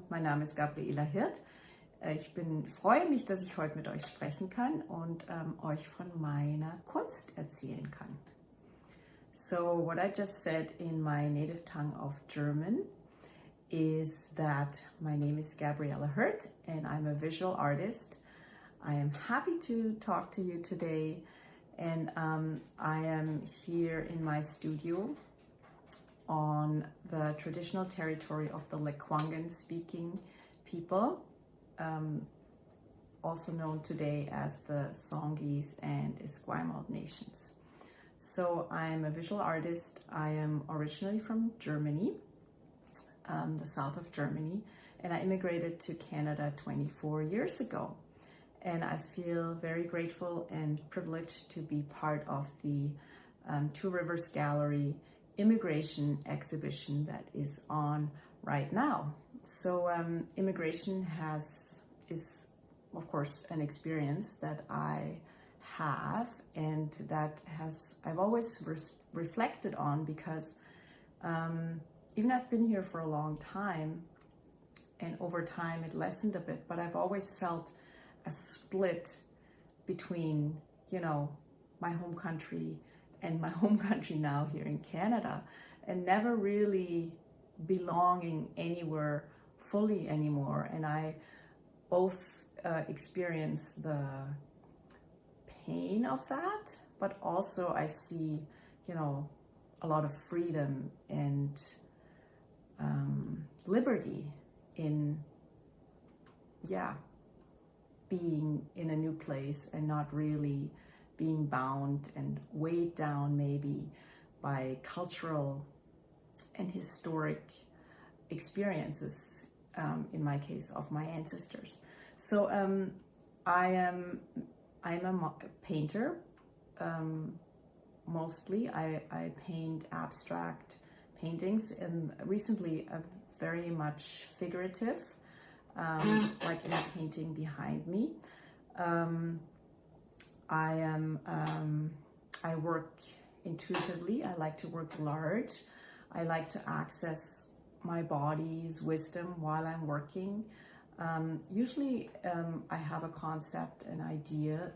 Mein Name ist Gabriela Hirt. Freue mich, dass ich heute mit euch sprechen kann und euch von meiner Kunst erzählen kann. So what I just said in my native tongue of German is that my name is Gabriela Hirt and I'm a visual artist. I am happy to talk to you today, and I am here in my studio on the traditional territory of the Lekwungen speaking people, also known today as the Songhees and Esquimalt nations. So I'm a visual artist. I am originally from Germany, the south of Germany, and I immigrated to Canada 24 years ago. And I feel very grateful and privileged to be part of the Two Rivers Gallery immigration exhibition that is on right now. So immigration is of course an experience that I have, and that I've always reflected on, because even I've been here for a long time, and over time it lessened a bit, but I've always felt a split between, my home country and my home country now here in Canada, and never really belonging anywhere fully anymore. And I both experience the pain of that, but also I see, a lot of freedom and liberty in, being in a new place and not really being bound and weighed down maybe by cultural and historic experiences, in my case, of my ancestors. So I'm a painter. Mostly I paint abstract paintings, and recently a very much figurative, like in a painting behind me. I work intuitively. I like to work large. I like to access my body's wisdom while I'm working. Usually I have a concept, an idea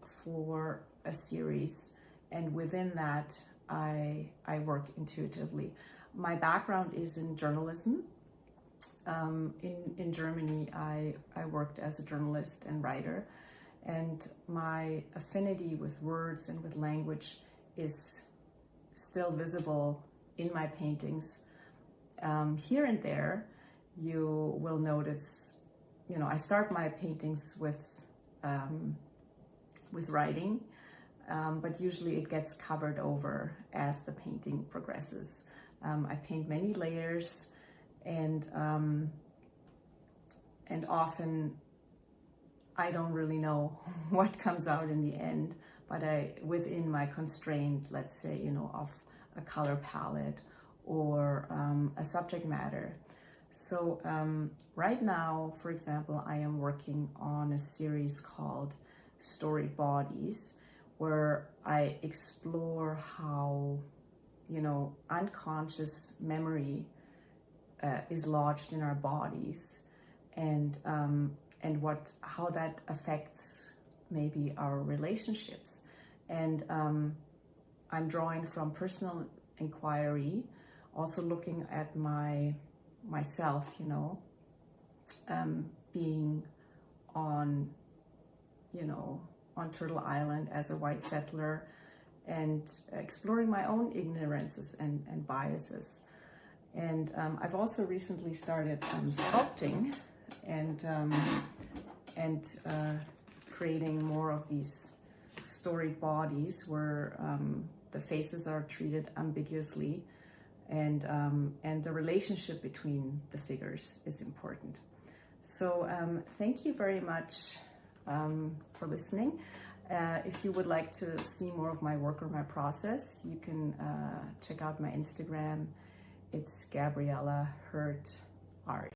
for a series, and within that I work intuitively. My background is in journalism. In Germany, I worked as a journalist and writer, and my affinity with words and with language is still visible in my paintings. Here and there, you will notice, I start my paintings with writing, but usually it gets covered over as the painting progresses. I paint many layers, and often I don't really know what comes out in the end, but within my constraint, let's say, of a color palette or a subject matter. So right now, for example, I am working on a series called Storied Bodies, where I explore how, unconscious memory is lodged in our bodies, and how that affects maybe our relationships. And I'm drawing from personal inquiry, also looking at myself, being on Turtle Island as a white settler, and exploring my own ignorances and biases. And I've also recently started sculpting and creating more of these storied bodies where the faces are treated ambiguously, and the relationship between the figures is important. So thank you very much for listening. If you would like to see more of my work or my process, you can check out my Instagram. It's Gabriela Hirt Art.